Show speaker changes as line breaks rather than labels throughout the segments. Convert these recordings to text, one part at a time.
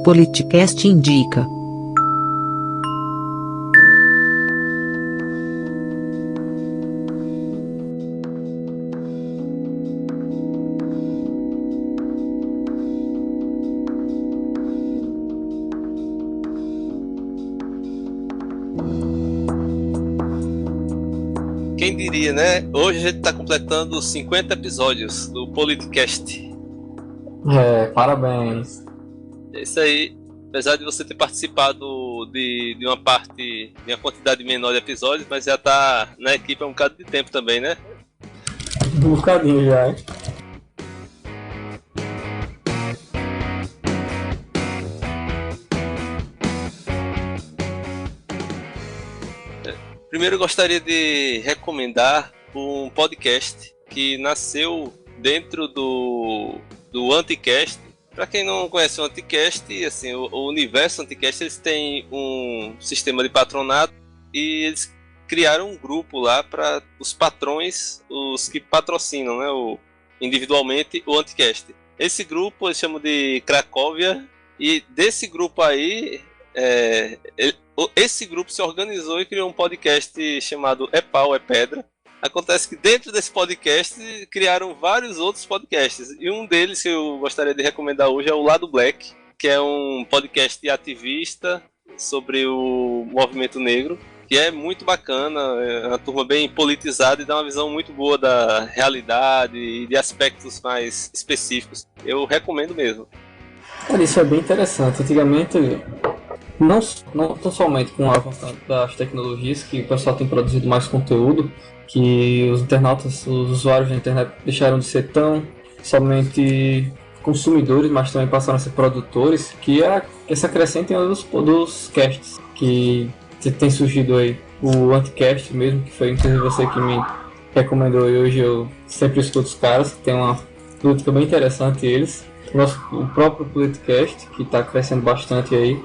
Politicast indica.
Quem diria, né? Hoje a gente está completando 50 episódios do Politicast.
Parabéns.
É isso aí. Apesar de você ter participado de uma quantidade menor de episódios, mas já tá na equipe há um bocado de tempo também, né?
Um bocadinho já, hein?
Primeiro eu gostaria de recomendar um podcast que nasceu dentro do Anticast. Para quem não conhece o Anticast, assim, o universo Anticast, eles têm um sistema de patronato e eles criaram um grupo lá para os patrões, os que patrocinam, né, individualmente o Anticast. Esse grupo eles chamam de Cracóvia, e desse grupo aí, esse grupo se organizou e criou um podcast chamado É Pau, É Pedra. Acontece que dentro desse podcast criaram vários outros podcasts, e um deles que eu gostaria de recomendar hoje é o Lado Black, que é um podcast ativista sobre o movimento negro, que é muito bacana, é uma turma bem politizada e dá uma visão muito boa da realidade e de aspectos mais específicos. Eu recomendo mesmo.
Cara, isso é bem interessante. Antigamente, não tão somente com o avanço das tecnologias, que o pessoal tem produzido mais conteúdo, que os internautas, os usuários da internet deixaram de ser tão somente consumidores, mas também passaram a ser produtores, que é essa crescente dos casts que tem surgido aí. O Anticast mesmo, que foi inclusive você que me recomendou, e hoje eu sempre escuto os caras, que tem uma política bem interessante eles. O próprio Politicast, que está crescendo bastante aí,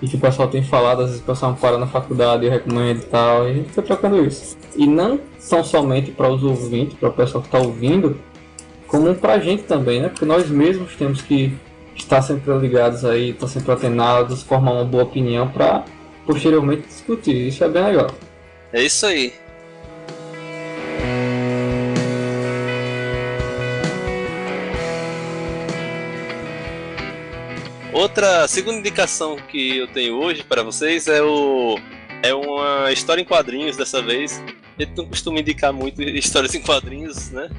e que o pessoal tem falado, às vezes o pessoal para na faculdade, eu recomendo e tal, e a gente foi trocando isso. E não são somente para os ouvintes, para o pessoal que está ouvindo, como para a gente também, né? Porque nós mesmos temos que estar sempre ligados aí, estar sempre atenados, formar uma boa opinião para posteriormente discutir. Isso é bem legal.
É isso aí. Outra segunda indicação que eu tenho hoje para vocês é uma história em quadrinhos dessa vez. A gente não costuma indicar muito histórias em quadrinhos, né?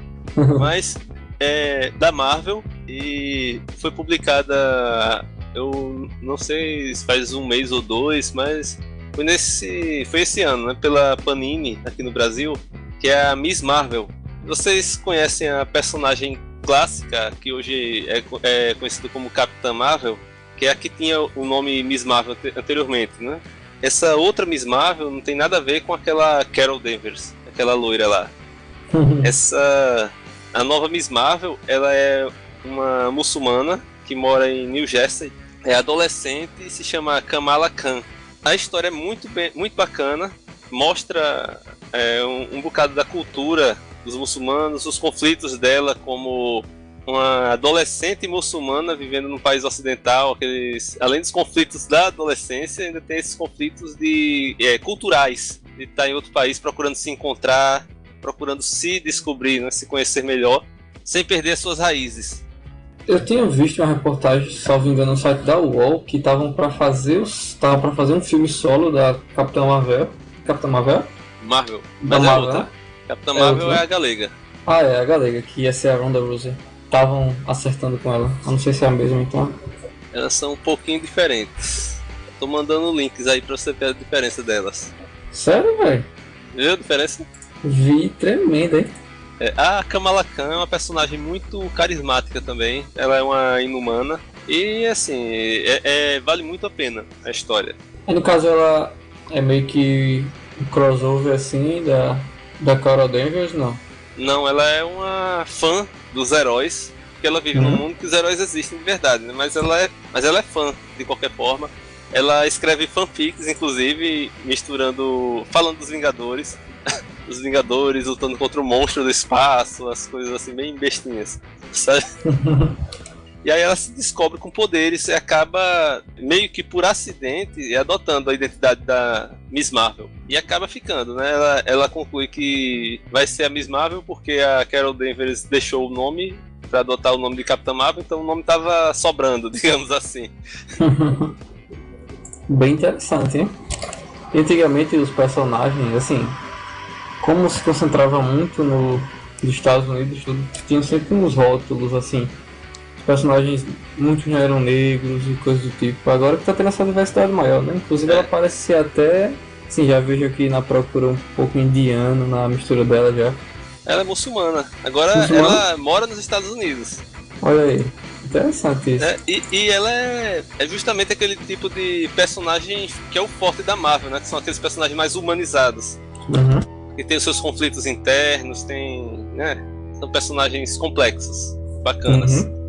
Mas é da Marvel e foi publicada, eu não sei se faz um mês ou dois, mas foi esse ano, né? Pela Panini aqui no Brasil, que é a Miss Marvel. Vocês conhecem a personagem clássica, que hoje é conhecida como Capitã Marvel, que é a que tinha o nome Miss Marvel anteriormente, né? Essa outra Miss Marvel não tem nada a ver com aquela Carol Danvers, aquela loira lá. A nova Miss Marvel, ela é uma muçulmana que mora em New Jersey, é adolescente e se chama Kamala Khan. A história é muito bacana, mostra um bocado da cultura dos muçulmanos, os conflitos dela como uma adolescente muçulmana vivendo num país ocidental. Além dos conflitos da adolescência, ainda tem esses conflitos culturais, de estar em outro país procurando se encontrar, procurando se descobrir, né, se conhecer melhor, sem perder as suas raízes.
Eu tinha visto uma reportagem, salvo engano, no site da UOL, que estavam para fazer um filme solo da Capitã Marvel. Capitã Marvel?
Marvel.
Da
Mas
Marvel,
outra.
né?
Capitã Marvel
outra.
É a galega.
Ah, é a galega, que ia ser a Ronda Rousey. Estavam acertando com ela. Eu não sei se é a mesma, então.
Elas são um pouquinho diferentes. Tô mandando links aí pra você ver a diferença delas.
Sério, velho?
Viu a diferença?
Vi tremenda, hein?
A Kamala Khan é uma personagem muito carismática também. Ela é uma inumana. E assim, vale muito a pena a história.
E no caso ela é meio que um crossover assim da Carol Danvers, não?
Não, ela é uma fã dos heróis, porque ela vive num mundo que os heróis existem de verdade, né? Mas ela é fã, de qualquer forma. Ela escreve fanfics, inclusive, falando dos Vingadores. Os Vingadores lutando contra o monstro do espaço, as coisas assim bem bestinhas, sabe? E aí ela se descobre com poderes e acaba, meio que por acidente, adotando a identidade da Miss Marvel. E acaba ficando, né? Ela conclui que vai ser a Miss Marvel porque a Carol Danvers deixou o nome para adotar o nome de Capitã Marvel, então o nome estava sobrando, digamos assim.
Bem interessante, hein? E antigamente os personagens, assim, como se concentrava muito nos Estados Unidos, tinham sempre uns rótulos, assim. Os personagens, muitos já eram negros e coisas do tipo. Agora que tá tendo essa diversidade maior, né? Inclusive ela parece ser até, assim, já vejo aqui na procura um pouco indiano na mistura dela já.
Ela é muçulmana. Agora ela mora nos Estados Unidos.
Olha aí, interessante isso.
E ela é justamente aquele tipo de personagem que é o forte da Marvel, né? Que são aqueles personagens mais humanizados.
Uhum.
Que tem os seus conflitos internos, né? São personagens complexos, bacanas.
Uhum.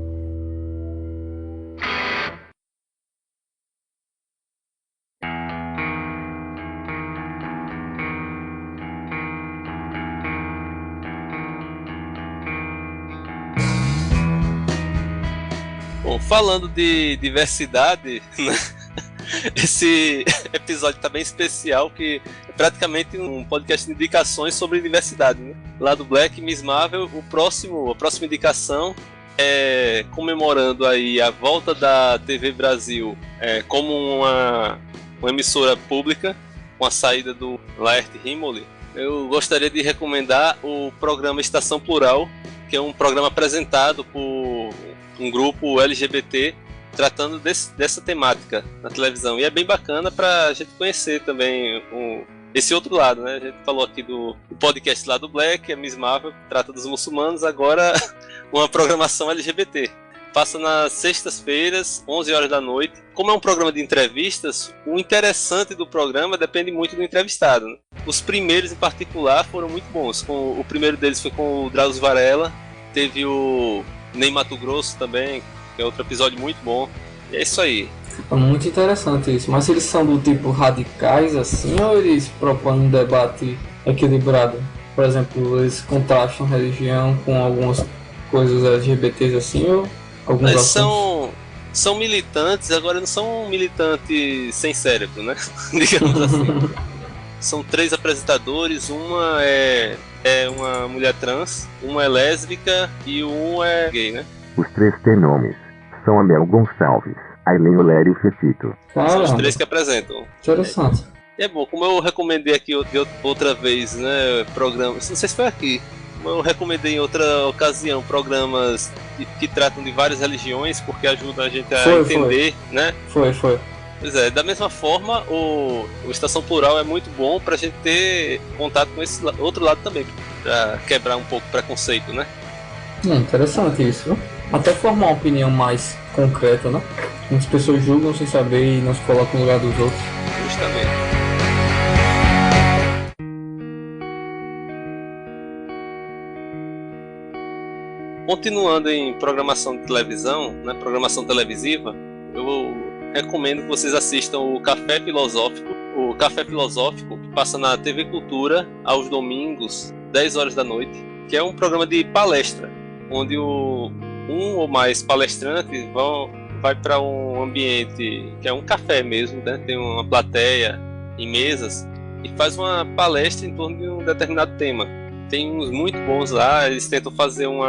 Bom, falando de diversidade, né? Esse episódio tá bem especial, que é praticamente um podcast de indicações sobre diversidade, né? Lá do Black Miss Marvel, a próxima indicação é comemorando aí a volta da TV Brasil como uma emissora pública, com a saída do Laerte Rimoli. Eu gostaria de recomendar o programa Estação Plural, que é um programa apresentado por um grupo LGBT tratando dessa temática na televisão. E é bem bacana para a gente conhecer também esse outro lado, né? A gente falou aqui do podcast lá do Black, a Miss Marvel, que trata dos muçulmanos, agora uma programação LGBT. Passa nas sextas-feiras, 11 horas da noite. Como é um programa de entrevistas, o interessante do programa depende muito do entrevistado, né? Os primeiros, em particular, foram muito bons. O primeiro deles foi com o Drauzio Varela, teve o Ney Mato Grosso também, que é outro episódio muito bom. E é isso aí.
É muito interessante isso. Mas eles são do tipo radicais assim, ou eles propõem um debate equilibrado? Por exemplo, eles contrastam religião com algumas coisas LGBTs assim, ou alguns assuntos?
São militantes, agora não são militantes sem cérebro, né? Digamos assim. São 3 apresentadores, uma é uma mulher trans, uma é lésbica e um é gay, né?
Os 3 têm nomes. São Abel Gonçalves, Aileen Olério Fefito.
São os 3 que apresentam.
Interessante.
É bom, como eu recomendei aqui outra vez, né, programas, não sei se foi aqui, eu recomendei em outra ocasião programas que tratam de várias religiões, porque ajudam a gente a entender, né?
Foi.
Pois é, da mesma forma, o Estação Plural é muito bom pra gente ter contato com esse outro lado também, pra quebrar um pouco o preconceito, né?
Interessante isso. Até formar uma opinião mais concreta, né? Muitas pessoas julgam sem saber e não se colocam no lugar dos outros.
Justamente. Continuando em programação de televisão, né, programação televisiva, eu recomendo que vocês assistam o Café Filosófico. O Café Filosófico, que passa na TV Cultura aos domingos, 10 horas da noite, que é um programa de palestra, onde um ou mais palestrantes vai para um ambiente que é um café mesmo, né? Tem uma plateia em mesas e faz uma palestra em torno de um determinado tema. Tem uns muito bons lá, eles tentam fazer um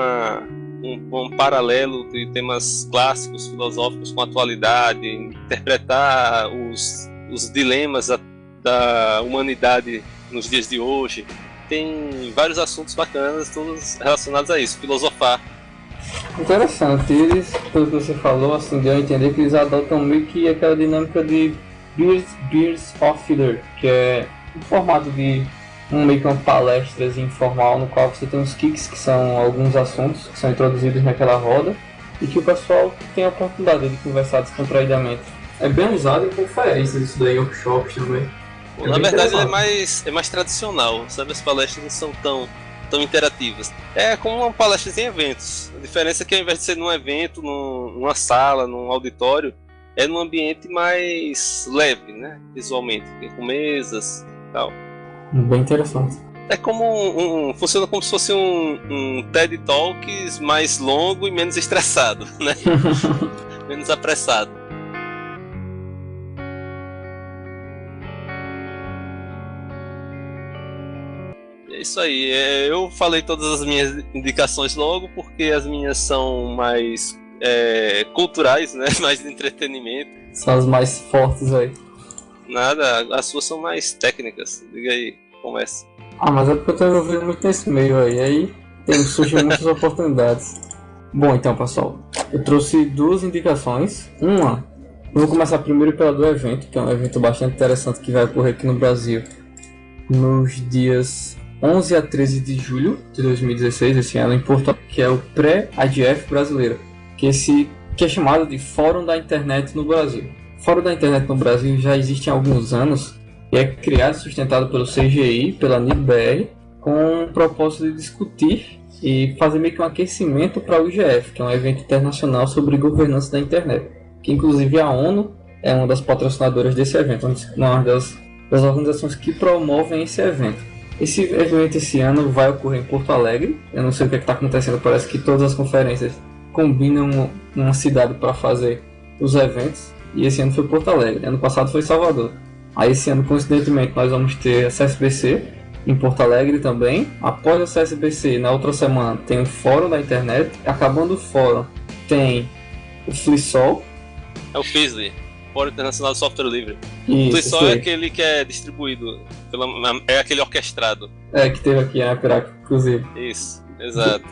paralelo de temas clássicos, filosóficos com a atualidade, interpretar os dilemas da humanidade nos dias de hoje. Tem vários assuntos bacanas, todos relacionados a isso, filosofar.
Interessante, eles, pelo que você falou, assim, deu a entender que eles adotam meio que aquela dinâmica de Beers of Filler, que é um formato de meio que uma palestra informal no qual você tem os kicks, que são alguns assuntos que são introduzidos naquela roda e que o pessoal tem a oportunidade de conversar descontraídamente. É bem usado em conferências, isso daí, workshops também.
Na verdade ele é mais tradicional, sabe? As palestras não são tão interativas. É como uma palestra em eventos. A diferença é que ao invés de ser num evento, numa sala, num auditório, é num ambiente mais leve, né? Visualmente, com mesas e tal.
Bem interessante.
É como funciona como se fosse um TED Talks mais longo e menos estressado, né? Menos apressado. É isso aí. Eu falei todas as minhas indicações logo, porque as minhas são mais culturais, né? Mais de entretenimento.
São as mais fortes aí.
Nada, as suas são mais técnicas. Diga aí, começa.
Ah, mas é porque eu tô envolvido muito nesse meio aí surgem muitas oportunidades. Bom, então, pessoal, eu trouxe duas indicações. Uma, eu vou começar primeiro pela do evento, que é um evento bastante interessante que vai ocorrer aqui no Brasil nos dias 11 a 13 de julho de 2016, esse ano em Porto, que é o pré-IDF brasileiro, que é chamado de Fórum da Internet no Brasil. O Fórum da Internet no Brasil já existe há alguns anos e é criado e sustentado pelo CGI, pela NIBR, com o propósito de discutir e fazer meio que um aquecimento para o IGF, que é um evento internacional sobre governança da internet, que inclusive a ONU é uma das patrocinadoras desse evento, uma das organizações que promovem esse evento. Esse evento esse ano vai ocorrer em Porto Alegre. Eu não sei o que está acontecendo, parece que todas as conferências combinam uma cidade para fazer os eventos, e esse ano foi Porto Alegre, ano passado foi Salvador. Aí esse ano, coincidentemente, nós vamos ter a CSBC em Porto Alegre também. Após a CSBC, na outra semana, tem o Fórum da Internet. Acabando o Fórum, tem o FLISOL.
É o FISLI, Fórum Internacional de Software Livre.
Isso,
o FLISOL é aquele que é distribuído, é aquele orquestrado.
É, que teve aqui na Piraca, inclusive.
Isso, exato.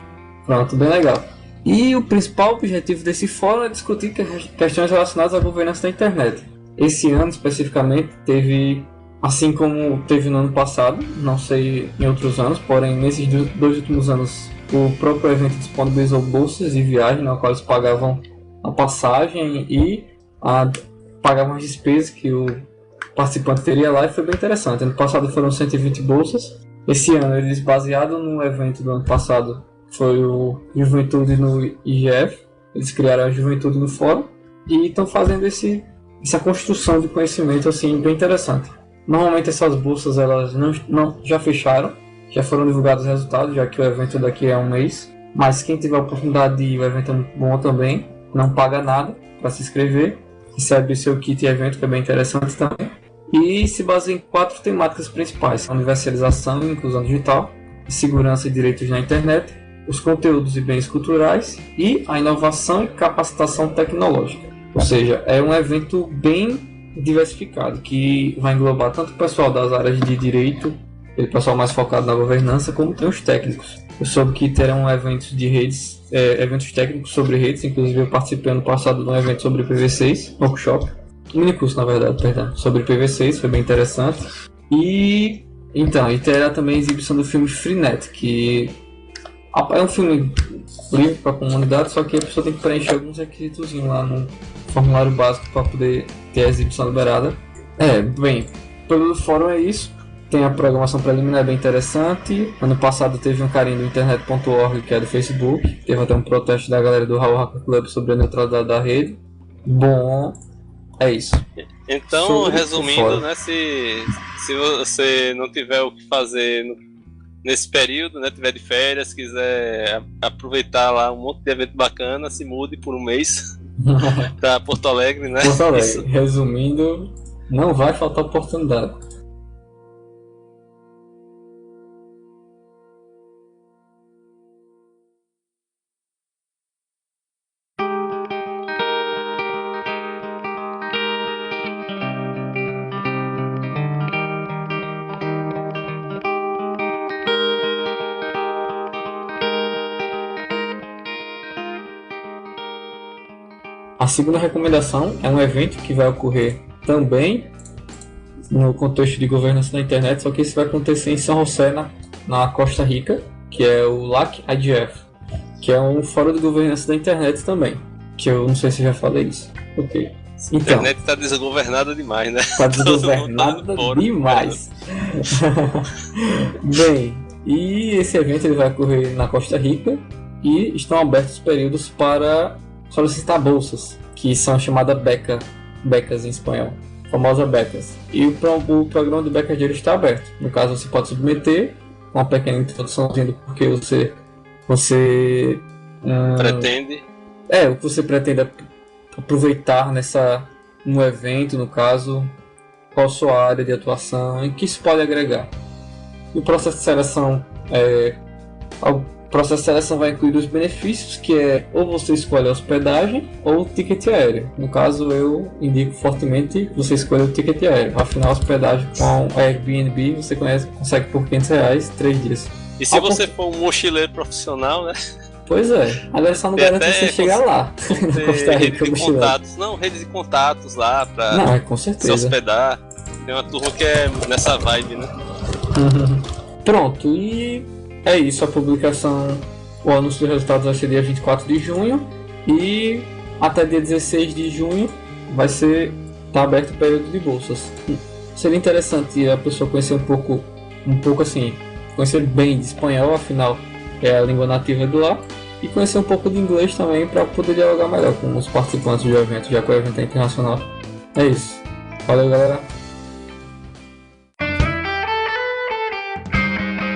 Pronto, bem legal. E o principal objetivo desse fórum é discutir questões relacionadas à governança da internet. Esse ano, especificamente, teve, assim como teve no ano passado, não sei em outros anos, porém, nesses dois últimos anos, o próprio evento disponibilizou bolsas de viagem, na qual eles pagavam a passagem e pagavam as despesas que o participante teria lá, e foi bem interessante. Ano passado foram 120 bolsas. Esse ano, eles, baseado no evento do ano passado, foi o Juventude no IGF. Eles criaram a Juventude no Fórum e estão fazendo essa construção de conhecimento assim bem interessante. Normalmente essas bolsas elas não já fecharam, já foram divulgados os resultados, já que o evento daqui é um mês. Mas quem tiver a oportunidade de ir, o evento é muito bom também, não paga nada para se inscrever, recebe seu kit evento, que é bem interessante também. E se baseia em 4 temáticas principais: a universalização e inclusão digital, a segurança e direitos na internet, os conteúdos e bens culturais e a inovação e capacitação tecnológica. Ou seja, é um evento bem diversificado, que vai englobar tanto o pessoal das áreas de direito, o pessoal mais focado na governança, como tem os técnicos. Eu soube que terão eventos de redes, eventos técnicos sobre redes, inclusive eu participei ano passado de um evento sobre IPv6, workshop, um minicurso na verdade, perdão, sobre IPv6, foi bem interessante. E terá também a exibição do filme Freenet, que é um filme livre para a comunidade, só que a pessoa tem que preencher alguns requisitos lá no formulário básico para poder ter a exibição liberada. Bem, pelo fórum é isso. Tem a programação preliminar bem interessante. Ano passado teve um carinho do internet.org, que é do Facebook. Teve até um protesto da galera do Raul Hacker Club sobre a neutralidade da rede. Bom, é isso.
Então,
sobre
resumindo, né, se você não tiver o que fazer nesse período, né, tiver de férias, quiser aproveitar lá um monte de evento bacana, se mude por um mês para Porto Alegre, né?
Porto Alegre. Isso. Resumindo, não vai faltar oportunidade. A segunda recomendação é um evento que vai ocorrer também no contexto de governança da internet, só que esse vai acontecer em São José, na Costa Rica, que é o LAC IDF, que é um fórum de governança da internet também, que eu não sei se já falei isso. Ok.
A internet está desgovernada demais, né?
Está desgovernada demais. Bem, e esse evento ele vai ocorrer na Costa Rica e estão abertos períodos para solicitar bolsas, que são chamadas becas em espanhol, famosa becas. E o programa de becas dele está aberto. No caso, você pode submeter uma pequena introduçãozinha do porquê você
Pretende.
o que você pretende aproveitar no evento, no caso, qual a sua área de atuação e que isso pode agregar. E o processo de seleção vai incluir os benefícios, que é ou você escolhe a hospedagem ou o ticket aéreo. No caso, eu indico fortemente que você escolha o ticket aéreo. Afinal, a hospedagem com a Airbnb você consegue por R$500 3 dias.
E se você for um mochileiro profissional, né?
Pois é, agora só não garante você chegar lá.
Rede de contatos. Não, rede de contatos lá pra
com
se
certeza.
hospedar. Tem uma turma que é nessa vibe, né?
Pronto, e é isso, a publicação, o anúncio dos resultados vai ser dia 24 de junho e até dia 16 de junho tá aberto o período de bolsas. Seria interessante a pessoa conhecer um pouco assim, conhecer bem de espanhol, afinal é a língua nativa do lá, e conhecer um pouco de inglês também para poder dialogar melhor com os participantes do evento, já que o evento é internacional. É isso. Valeu, galera.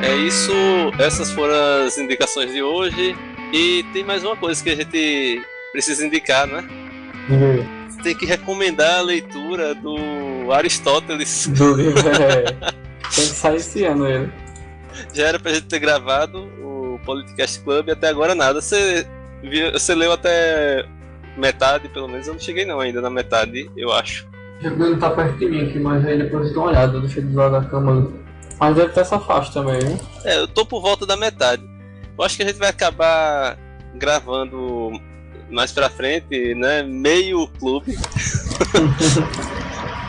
É isso, essas foram as indicações de hoje. E tem mais uma coisa que a gente precisa indicar, né? Você tem que recomendar a leitura do Aristóteles.
Do livro, tem que sair esse ano ele.
Já era pra gente ter gravado o Politicast Club e até agora nada. Você leu até metade, pelo menos. Eu não cheguei não ainda na metade, eu acho.
Ele tá perto de mim aqui, mas aí depois dá uma olhada, deixa ele do lado da cama. Mas deve ter essa faixa também, né?
Eu tô por volta da metade. Eu acho que a gente vai acabar gravando mais pra frente, né? Meio clube.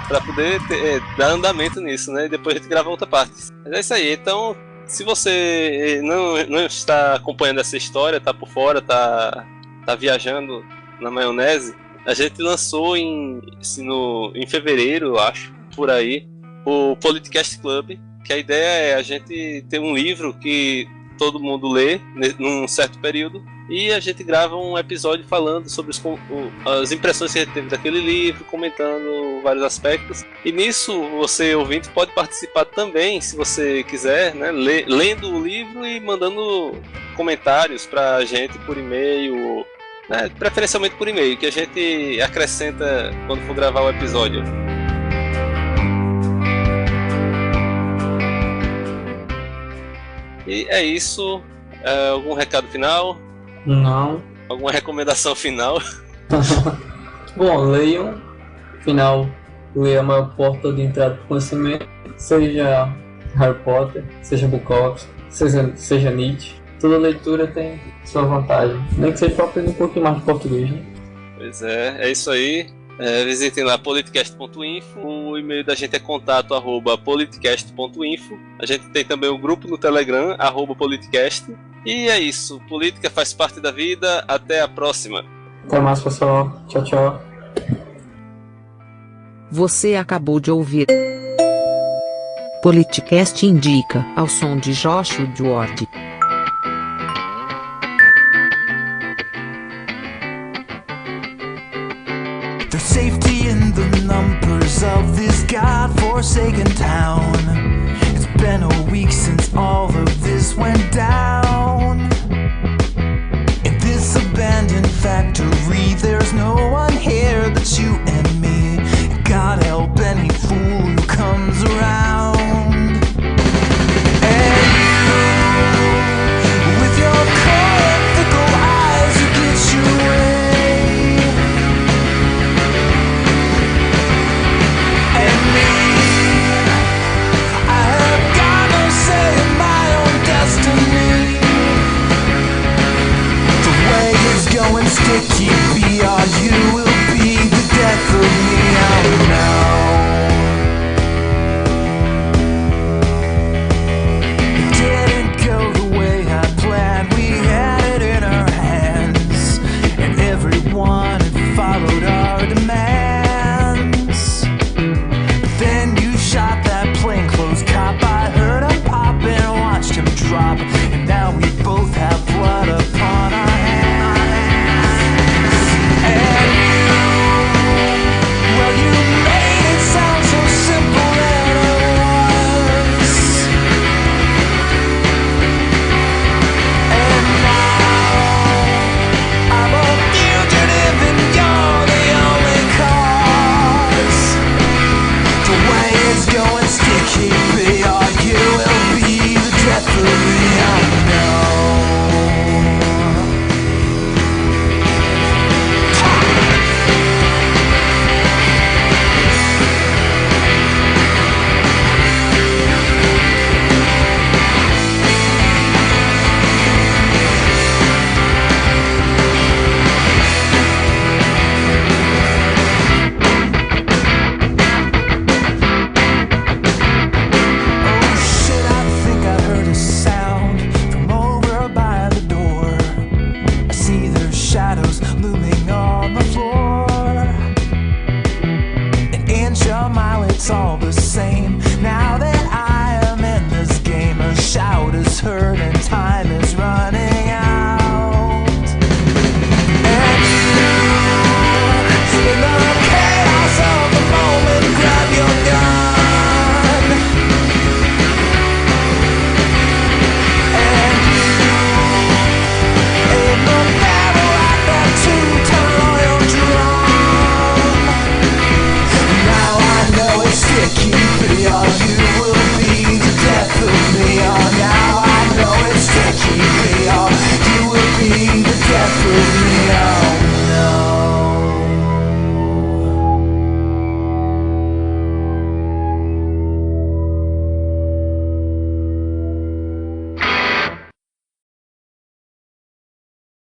Pra poder dar andamento nisso, né? E depois a gente grava outra parte. Mas é isso aí. Então, se você não está acompanhando essa história, tá por fora, tá viajando na maionese, a gente lançou em fevereiro, eu acho, por aí, o Politicast Club. Que a ideia é a gente ter um livro que todo mundo lê num certo período e a gente grava um episódio falando sobre as impressões que a gente teve daquele livro, comentando vários aspectos. E nisso você, ouvinte, pode participar também, se você quiser, né, lendo o livro e mandando comentários pra gente por e-mail, né, preferencialmente por e-mail, que a gente acrescenta quando for gravar o episódio. E é isso. Algum recado final?
Não.
Alguma recomendação final?
Bom, leiam. Afinal, leia a maior porta de entrada para o conhecimento. Seja Harry Potter, seja Bukowski, seja Nietzsche. Toda leitura tem sua vantagem. Nem que seja para aprender um pouquinho mais de português, né?
Pois é isso aí. Visitem lá politicast.info. O e-mail da gente é contato@politicast.info. A gente tem também o grupo no Telegram, @politicast. E é isso, política faz parte da vida. Até a próxima.
Até mais, pessoal. Tchau, tchau.
Você acabou de ouvir Politicast Indica, ao som de Joshua Ward.
There's safety in the numbers of this God-forsaken town.